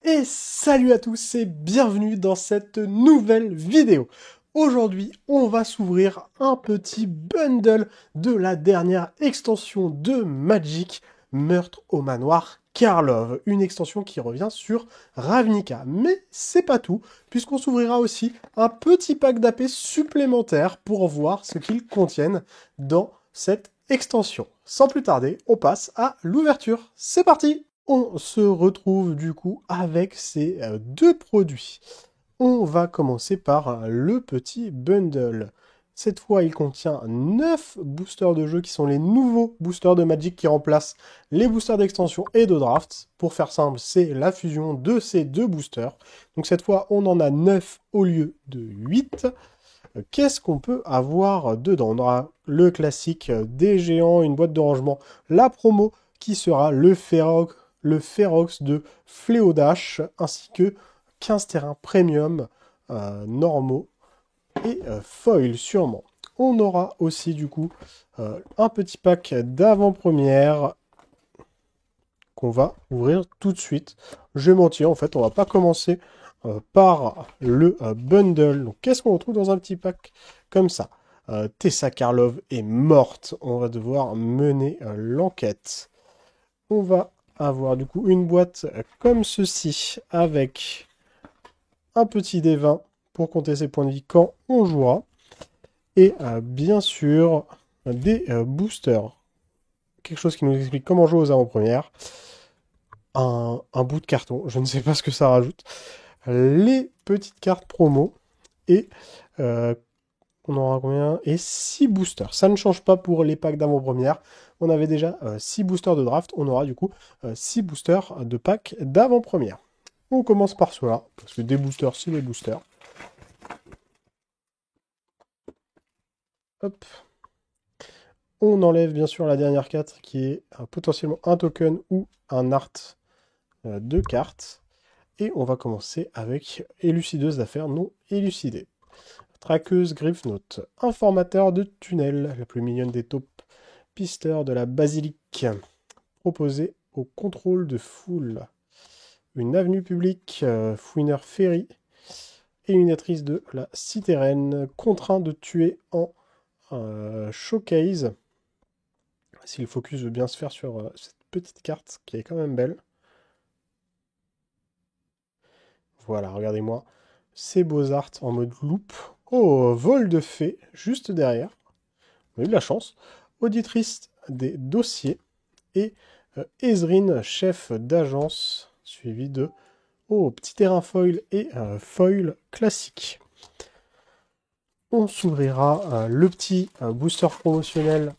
Et salut à tous et bienvenue dans cette nouvelle vidéo. Aujourd'hui, on va s'ouvrir un petit bundle de la dernière extension de Magic, Meurtre au manoir Karlov. Une extension qui revient sur Ravnica. Mais c'est pas tout, puisqu'on s'ouvrira aussi un petit pack d'AP supplémentaire pour voir ce qu'ils contiennent dans cette extension. Sans plus tarder, on passe à l'ouverture. C'est parti! On se retrouve du coup avec ces deux produits. On va commencer par le petit bundle. Cette fois, il contient 9 boosters de jeu qui sont les nouveaux boosters de Magic qui remplacent les boosters d'extension et de draft. Pour faire simple, c'est la fusion de ces deux boosters. Donc cette fois, on en a 9 au lieu de 8. Qu'est-ce qu'on peut avoir dedans? On aura le classique des géants, une boîte de rangement, la promo qui sera le Ferox de Fléaudash, ainsi que 15 terrains premium normaux et foil sûrement. On aura aussi du coup un petit pack d'avant-première qu'on va ouvrir tout de suite. Je vais mentir, en fait, on va pas commencer par le bundle. Donc, qu'est-ce qu'on retrouve dans un petit pack comme ça? Tessa Karlov est morte. On va devoir mener l'enquête. On va avoir du coup une boîte comme ceci avec un petit D20 pour compter ses points de vie quand on jouera. Et bien sûr, des boosters. Quelque chose qui nous explique comment jouer aux avant-premières. Un bout de carton, je ne sais pas ce que ça rajoute. Les petites cartes promo et on aura combien? Et 6 boosters. Ça ne change pas pour les packs d'avant-première. On avait déjà 6 boosters de draft. On aura du coup 6 boosters de packs d'avant-première. On commence par cela, parce que des boosters, c'est des boosters. Hop. On enlève bien sûr la dernière carte qui est potentiellement un token ou un art de cartes. Et on va commencer avec élucideuse d'affaires non élucidée. Traqueuse Griffnote, informateur de tunnel, la plus mignonne des taupes, pisteur de la basilique, proposé au contrôle de foule. Une avenue publique, fouineur ferry, éliminatrice de la cité reine, contraint de tuer en showcase. Si le focus veut bien se faire sur cette petite carte qui est quand même belle. Voilà, regardez-moi. Ces beaux-arts en mode loop. Oh, vol de fée, juste derrière. On a eu de la chance. Auditrice des dossiers. Et Ezrine, chef d'agence, suivi de petit terrain foil et foil classique. On s'ouvrira le petit booster promotionnel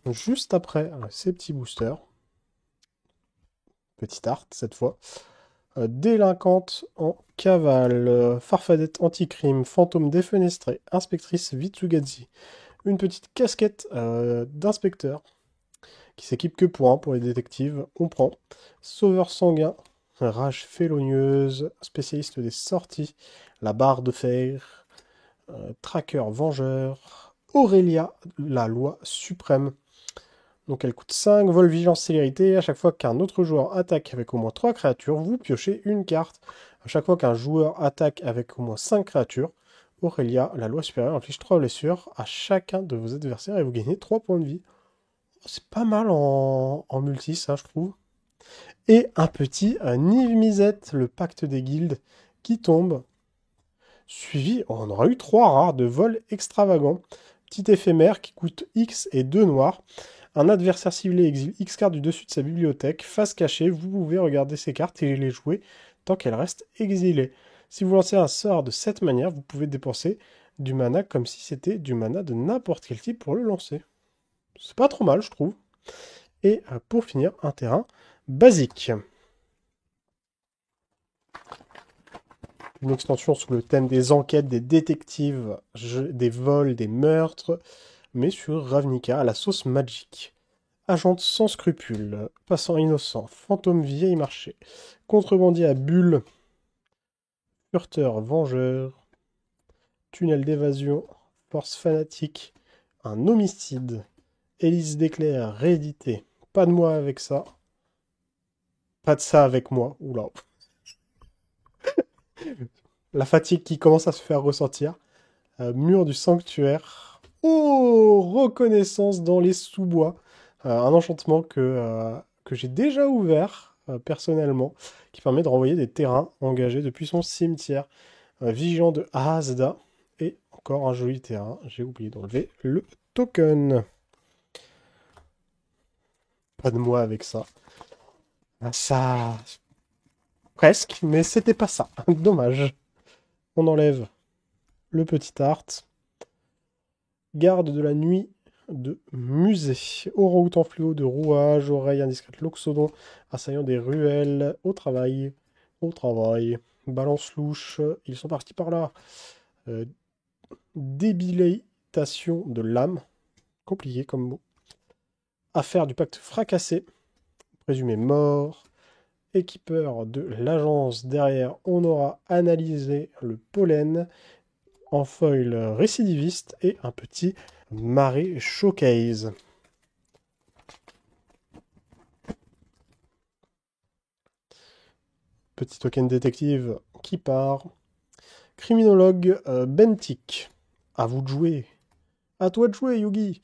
juste après ces petits boosters. Petit art cette fois. Délinquante en cavale, farfadette anti-crime, fantôme défenestré, inspectrice Vitsugazi. Une petite casquette d'inspecteur qui s'équipe que pour un pour les détectives. On prend. Sauveur sanguin, rage félonieuse, spécialiste des sorties, la barre de fer, tracker vengeur, Aurélia, la loi suprême. Donc elle coûte 5, vol, vigilance, célérité. À chaque fois qu'un autre joueur attaque avec au moins 3 créatures, vous piochez une carte. À chaque fois qu'un joueur attaque avec au moins 5 créatures, Aurélia, la loi supérieure, inflige 3 blessures à chacun de vos adversaires et vous gagnez 3 points de vie. C'est pas mal en multi, ça, je trouve. Et un petit Niv Mizzet, le pacte des guildes, qui tombe. Suivi, on aura eu 3 rares de vol extravagant. Petit éphémère qui coûte X et 2 noirs. Un adversaire ciblé exile X cartes du dessus de sa bibliothèque. Face cachée, vous pouvez regarder ces cartes et les jouer tant qu'elles restent exilées. Si vous lancez un sort de cette manière, vous pouvez dépenser du mana comme si c'était du mana de n'importe quel type pour le lancer. C'est pas trop mal, je trouve. Et pour finir, un terrain basique. Une extension sous le thème des enquêtes, des détectives, des vols, des meurtres, mais sur Ravnica à la sauce Magic. Agente sans scrupules, passant innocent, fantôme vieil marché, contrebandier à bulles, furteur vengeur, tunnel d'évasion, force fanatique, un homicide, hélice d'éclair réédité. Pas de moi avec ça. Pas de ça avec moi. Oula. La fatigue qui commence à se faire ressentir. Mur du sanctuaire. Oh, reconnaissance dans les sous-bois. Un enchantement que j'ai déjà ouvert personnellement, qui permet de renvoyer des terrains engagés depuis son cimetière. Vigilant de Ahazda. Et encore un joli terrain. J'ai oublié d'enlever le token. Pas de moi avec ça. Ah, ça... Presque, mais c'était pas ça. Dommage. On enlève le petit art. Garde de la nuit de musée. Orang-outan fléau de rouage. Oreille indiscrète loxodon. Assaillant des ruelles. Au travail. Au travail. Balance louche. Ils sont partis par là. Débilitation de l'âme. Compliqué comme mot. Affaire du pacte fracassé. Présumé mort. Équipeur de l'agence. Derrière, on aura analysé le pollen. En foil récidiviste. Et un petit marée showcase. Petit token détective qui part. Criminologue Bentic. À vous de jouer. À toi de jouer, Yugi.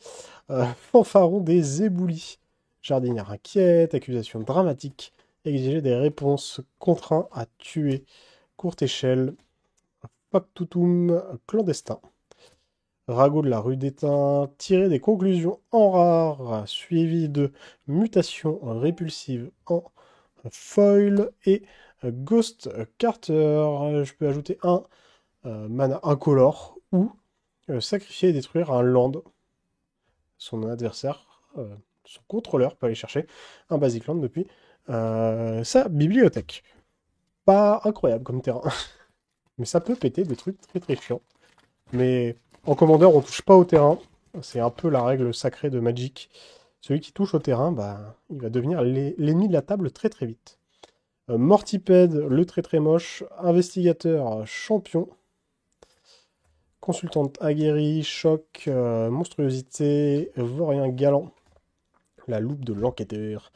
Fanfaron des éboulis. Jardinière inquiète. Accusation dramatique. Exiger des réponses. Contraint à tuer. Courte échelle. Factotum clandestin. Ragot de la rue d'Étain. Tirer des conclusions en rare. Suivi de mutation répulsive en foil. Et Ghost Carter. Je peux ajouter un mana incolore ou sacrifier et détruire un land. Son adversaire, son contrôleur peut aller chercher un basic land depuis sa bibliothèque. Pas incroyable comme terrain. Mais ça peut péter des trucs très très chiants. Mais en commandeur, on touche pas au terrain. C'est un peu la règle sacrée de Magic. Celui qui touche au terrain, bah, il va devenir l'ennemi de la table très très vite. Mortipède, le très très moche. Investigateur, champion. Consultante aguerrie, choc, monstruosité, vaurien galant. La loupe de l'enquêteur.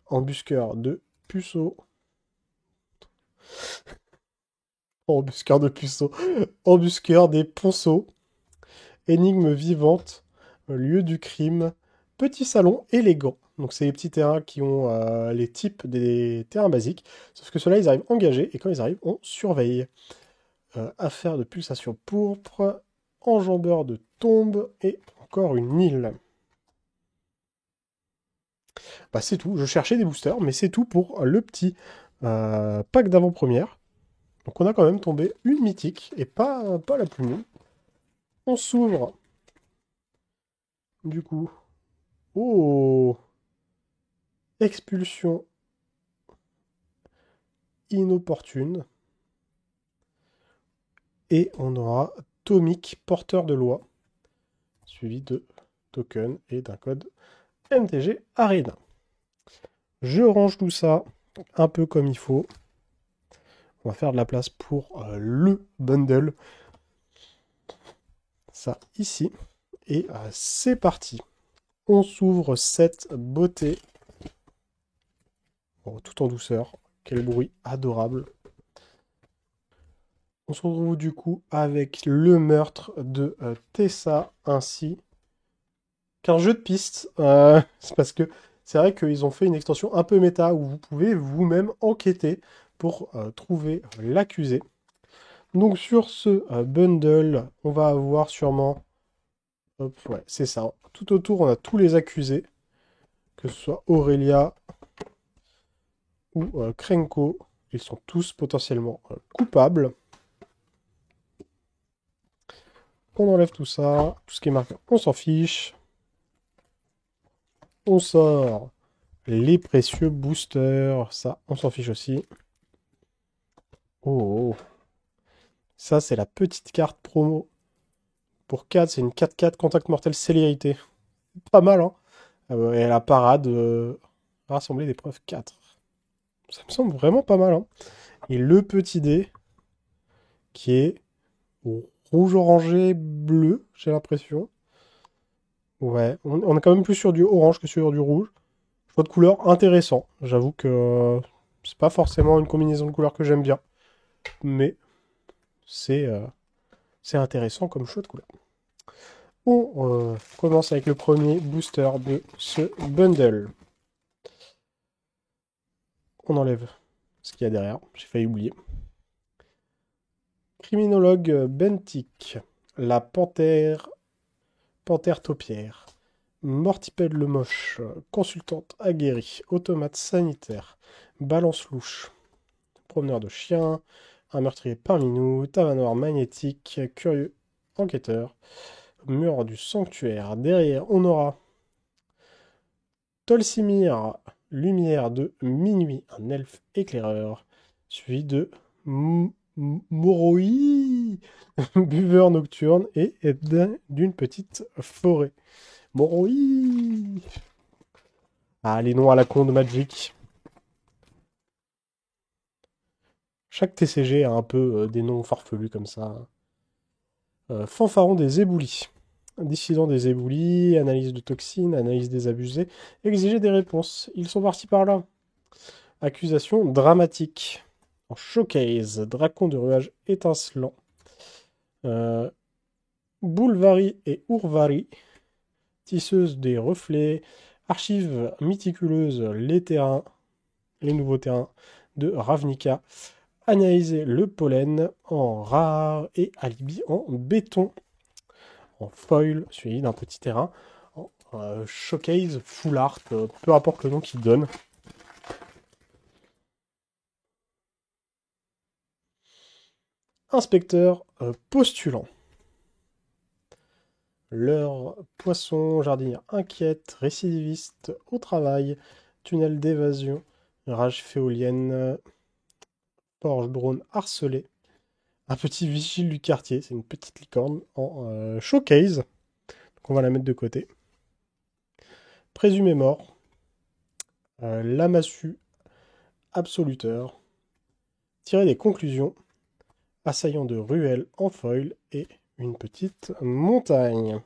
Embusqueur de puceau. Embusqueur de puceau. Embusqueur des ponceaux. Énigme vivante. Lieu du crime. Petit salon élégant. Donc c'est les petits terrains qui ont les types des terrains basiques. Sauf que ceux-là, ils arrivent engagés. Et quand ils arrivent, on surveille. Affaire de pulsation pourpre. Enjambeur de tombe. Et encore une île. Bah c'est tout. Je cherchais des boosters. Mais c'est tout pour le petit pack d'avant-première. Donc on a quand même tombé une mythique. Et pas la plus nulle. On s'ouvre. Du coup. Oh! Expulsion inopportune. Et on aura Tomic, porteur de loi, suivi de token et d'un code MTG Arena. Je range tout ça un peu comme il faut. On va faire de la place pour le bundle. Ça ici. Et c'est parti. On s'ouvre cette beauté. Bon, tout en douceur. Quel bruit adorable. On se retrouve du coup avec le meurtre de Tessa ainsi qu'un jeu de piste. C'est parce que c'est vrai qu'ils ont fait une extension un peu méta où vous pouvez vous-même enquêter pour trouver l'accusé. Donc sur ce bundle, on va avoir sûrement... Hop, ouais, c'est ça. Tout autour, on a tous les accusés. Que ce soit Aurélia ou Krenko. Ils sont tous potentiellement coupables. On enlève tout ça. Tout ce qui est marqué, on s'en fiche. On sort les précieux boosters. Ça, on s'en fiche aussi. Oh. Ça, c'est la petite carte promo. Pour 4, c'est une 4-4 contact mortel célérité. Pas mal, hein. Et la parade rassembler des preuves 4. Ça me semble vraiment pas mal, hein. Et le petit dé qui est rouge orangé bleu, j'ai l'impression. Ouais, on est quand même plus sur du orange que sur du rouge. Choix de couleur intéressant. J'avoue que c'est pas forcément une combinaison de couleurs que j'aime bien. Mais c'est intéressant comme choix de couleur. On commence avec le premier booster de ce bundle. On enlève ce qu'il y a derrière, j'ai failli oublier. Criminologue Bentic, la panthère taupière, Mortipède le moche, consultante aguerrie, automate sanitaire, balance louche, promeneur de chiens, un meurtrier parmi nous, tavanoir magnétique, curieux enquêteur, mur du sanctuaire. Derrière, on aura Tolsimir, lumière de minuit, un elfe éclaireur, suivi de Moroi, buveur nocturne et d'une petite forêt. Moroi. Ah, les noms à la con de Magic. Chaque TCG a un peu des noms farfelus comme ça. Fanfaron des éboulis. Dissident des éboulis, analyse de toxines, analyse des abusés, exiger des réponses. Ils sont partis par là. Accusation dramatique. En showcase, dracon de ruage étincelant. Boulvari et Ourvari. Tisseuse des reflets. Archives méticuleuses, les nouveaux terrains de Ravnica. Analyser le pollen en rare et alibi en béton. En foil, suivi d'un petit terrain. En showcase, full art, peu importe le nom qu'il donne. Inspecteur postulant. Leur poisson jardinière inquiète, récidiviste au travail, tunnel d'évasion, rage féolienne, forge drone harcelé, un petit vigile du quartier, c'est une petite licorne en showcase, donc on va la mettre de côté. Présumé mort, lamassu absoluteur, tirer des conclusions, assaillant de ruelles en foil et une petite montagne.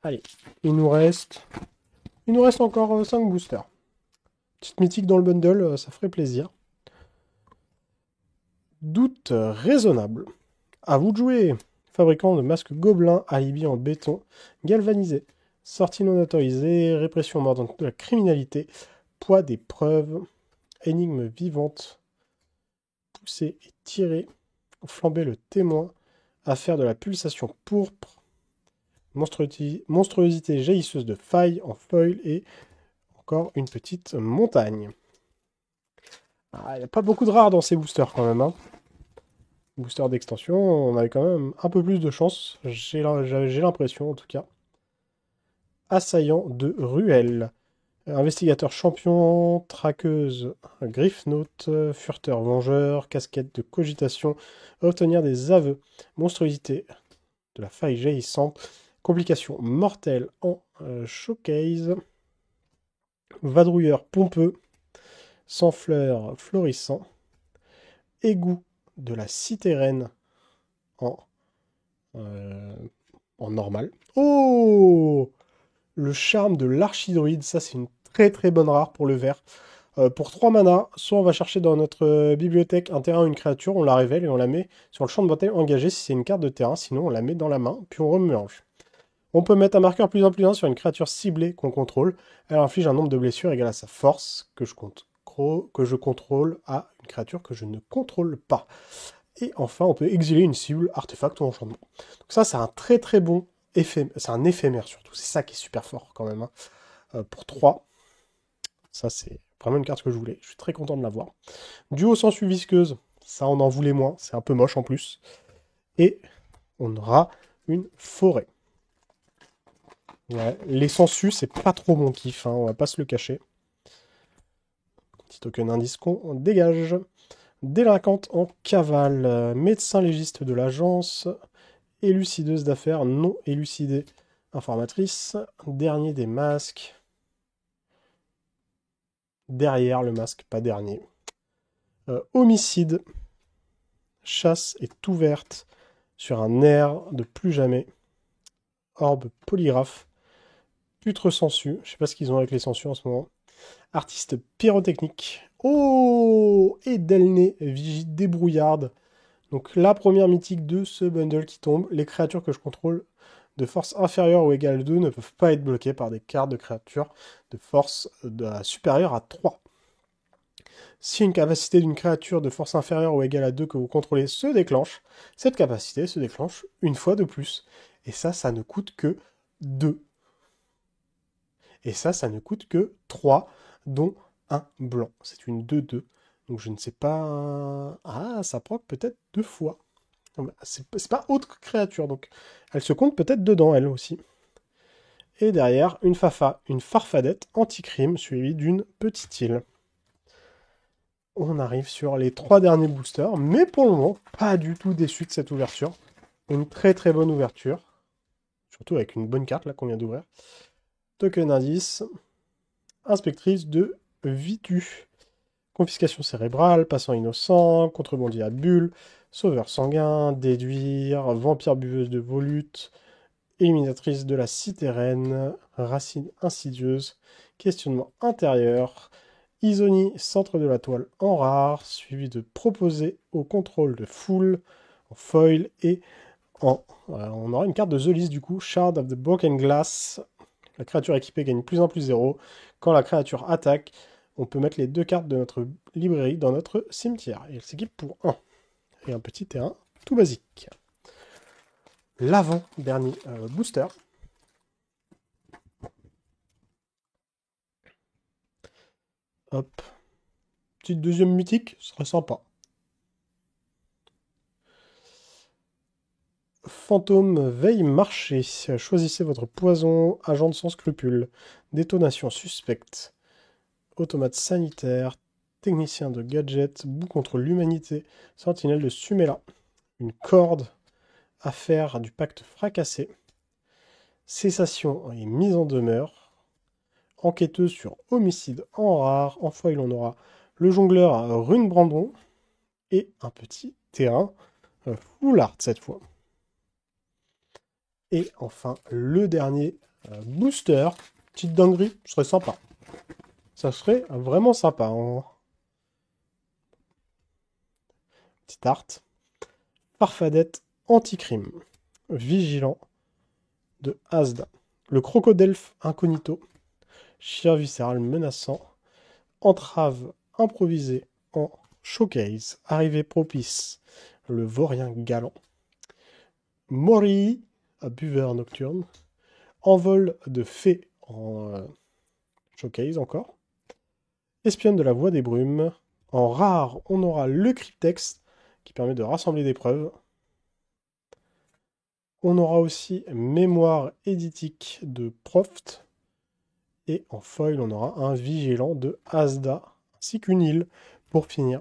Allez, il nous reste encore 5 boosters. Petite mythique dans le bundle, ça ferait plaisir. Doute raisonnable. À vous de jouer. Fabricant de masques gobelins, alibi en béton, galvanisé. Sortie non autorisée, répression mordante de la criminalité, poids des preuves, énigme vivante, pousser et tirer, flamber le témoin, affaire de la pulsation pourpre, monstruosité jaillisseuse de faille en foil et encore une petite montagne. Il n'y a pas beaucoup de rares dans ces boosters quand même. Booster d'extension, on avait quand même un peu plus de chance, j'ai l'impression en tout cas. Assaillant de ruelle. Investigateur champion, traqueuse, griffnote, furteur vengeur, casquette de cogitation, obtenir des aveux, monstruosité de la faille jaillissante, complications mortelles en showcase, vadrouilleur pompeux, sans fleurs florissant, égout de la cité reine en normal. Oh! Le charme de l'archidruide, ça c'est une très très bonne rare pour le vert. Pour 3 mana, soit on va chercher dans notre bibliothèque un terrain ou une créature, on la révèle et on la met sur le champ de bataille engagé si c'est une carte de terrain, sinon on la met dans la main, puis on remélange. On peut mettre un marqueur +1 +1 sur une créature ciblée qu'on contrôle. Elle inflige un nombre de blessures égal à sa force que je contrôle à une créature que je ne contrôle pas. Et enfin, on peut exiler une cible, artefact ou enchantement. Donc ça, c'est un très très bon effet. C'est un éphémère surtout. C'est ça qui est super fort quand même. Pour 3. Ça, c'est vraiment une carte que je voulais. Je suis très content de l'avoir. Duo sangsue visqueuse. Ça, on en voulait moins. C'est un peu moche en plus. Et on aura une forêt. Ouais, les sangsues, c'est pas trop mon kiff. On va pas se le cacher. Petit token indice qu'on dégage. Délinquante en cavale, médecin légiste de l'agence, élucideuse d'affaires non élucidée, informatrice, dernier des masques, derrière le masque, pas dernier, homicide, chasse est ouverte sur un air de plus jamais, orbe polygraphe, putre sangsue, je sais pas ce qu'ils ont avec les sangsues en ce moment, Artiste pyrotechnique. Oh! Et Delnay, vigie débrouillarde. Donc la première mythique de ce bundle qui tombe. Les créatures que je contrôle de force inférieure ou égale à 2 ne peuvent pas être bloquées par des cartes de créatures de force supérieure à 3. Si une capacité d'une créature de force inférieure ou égale à 2 que vous contrôlez se déclenche, cette capacité se déclenche une fois de plus. Et ça ne coûte que 2. Et ça ne coûte que 3, dont un blanc. C'est une 2-2. Donc je ne sais pas... Ah, ça proc peut-être 2 fois. C'est pas autre créature, donc elle se compte peut-être dedans, elle aussi. Et derrière, une farfadette anti-crime, suivie d'une petite île. On arrive sur les 3 derniers boosters, mais pour le moment, pas du tout déçu de cette ouverture. Une très très bonne ouverture. Surtout avec une bonne carte là qu'on vient d'ouvrir. Token indice. Inspectrice de Vitu. Confiscation cérébrale, passant innocent, contrebandier à bulles, sauveur sanguin, déduire, vampire buveuse de volute, éliminatrice de la cité reine, racine insidieuse, questionnement intérieur, Isonie, centre de la toile en rare, suivi de proposer au contrôle de foule, en foil et en... on aura une carte de The List du coup, Shard of the Broken Glass. La créature équipée gagne plus 1 plus 0. Quand la créature attaque, on peut mettre les 2 cartes de notre librairie dans notre cimetière. Et elle s'équipe pour 1. Et un petit terrain tout basique. L'avant-dernier booster. Hop. Petite deuxième mythique, ce serait sympa. Fantôme veille marché. Choisissez votre poison, agent de sans scrupule, détonation suspecte, automate sanitaire, technicien de gadget, bout contre l'humanité, sentinelle de Sumela, une corde, affaire du pacte fracassé, cessation et mise en demeure, enquêteuse sur homicide en rare, en foil on aura le jongleur Rune Brandon et un petit terrain full art cette fois. Et enfin, le dernier booster, petite dinguerie, ce serait sympa. Ça serait vraiment sympa. Hein. Petite art. Farfadette anti-crime. Vigilant de Asda. Le crocodelfe incognito. Chien viscéral menaçant. Entrave improvisée en showcase. Arrivée propice. Le vaurien galant. Mori, à buveur nocturne. Envol de fée en showcase encore. Espionne de la voie des brumes. En rare, on aura le cryptex qui permet de rassembler des preuves. On aura aussi mémoire éditique de Proft. Et en foil, on aura un vigilant de Asda, ainsi qu'une île pour finir.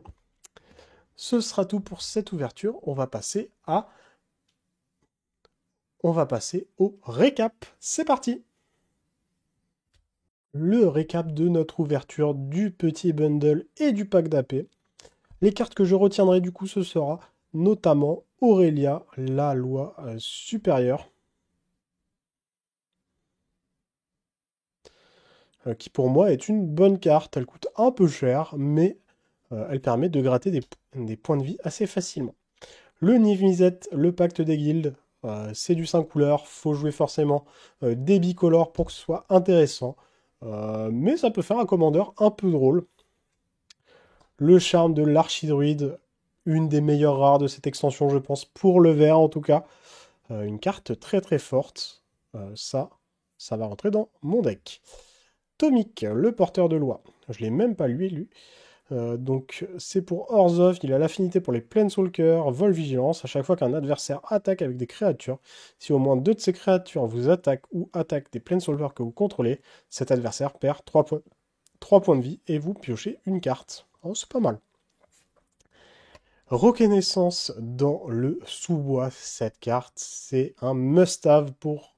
Ce sera tout pour cette ouverture. On va passer au récap. C'est parti! Le récap de notre ouverture du petit bundle et du pack d'AP. Les cartes que je retiendrai du coup, ce sera notamment Aurélia, la loi supérieure. Qui pour moi est une bonne carte. Elle coûte un peu cher, mais elle permet de gratter des points de vie assez facilement. Le Niv-Mizzet, le pacte des guildes, c'est du 5 couleurs, faut jouer forcément des bicolores pour que ce soit intéressant. Mais ça peut faire un commandeur un peu drôle. Le charme de l'archidruide, une des meilleures rares de cette extension, je pense, pour le vert en tout cas. Une carte très très forte. Ça va rentrer dans mon deck. Tomic, le porteur de loi. Je ne l'ai même pas lu. Donc c'est pour Orzhov, il a l'affinité pour les Planeswalkers, vol vigilance. À chaque fois qu'un adversaire attaque avec des créatures, si au moins 2 de ces créatures vous attaquent ou attaquent des Planeswalkers que vous contrôlez, cet adversaire perd 3 points de vie et vous piochez une carte. Oh, c'est pas mal. Reconnaissance dans le sous-bois, cette carte, c'est un must-have pour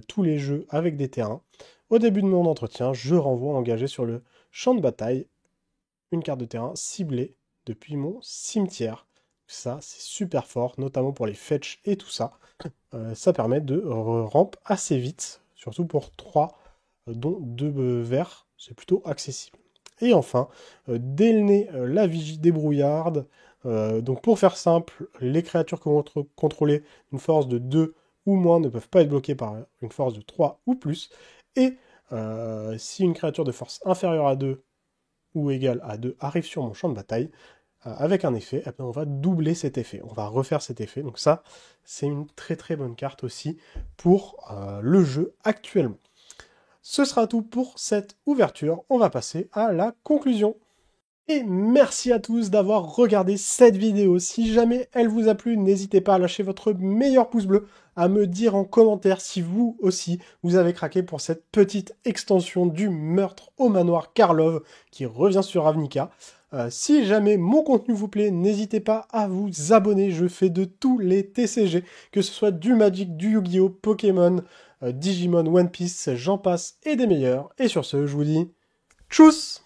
tous les jeux avec des terrains. Au début de mon entretien, je renvoie engagé sur le champ de bataille une carte de terrain ciblée depuis mon cimetière. Ça, c'est super fort, notamment pour les fetch et tout ça. Ça permet de ramp assez vite, surtout pour 3, dont 2 verts c'est plutôt accessible. Et enfin, délener la vigie débrouillarde. Donc pour faire simple, les créatures que vous contrôlez une force de 2 ou moins ne peuvent pas être bloquées par une force de 3 ou plus. Et si une créature de force inférieure à 2 ou égale à 2 arrive sur mon champ de bataille, avec un effet, eh bien, on va doubler cet effet. On va refaire cet effet. Donc ça, c'est une très très bonne carte aussi pour le jeu actuellement. Ce sera tout pour cette ouverture. On va passer à la conclusion. Et merci à tous d'avoir regardé cette vidéo. Si jamais elle vous a plu, n'hésitez pas à lâcher votre meilleur pouce bleu, à me dire en commentaire si vous aussi, vous avez craqué pour cette petite extension du meurtre au manoir Karlov qui revient sur Ravnica. Si jamais mon contenu vous plaît, n'hésitez pas à vous abonner. Je fais de tous les TCG, que ce soit du Magic, du Yu-Gi-Oh, Pokémon, Digimon, One Piece, j'en passe et des meilleurs. Et sur ce, je vous dis tchuss!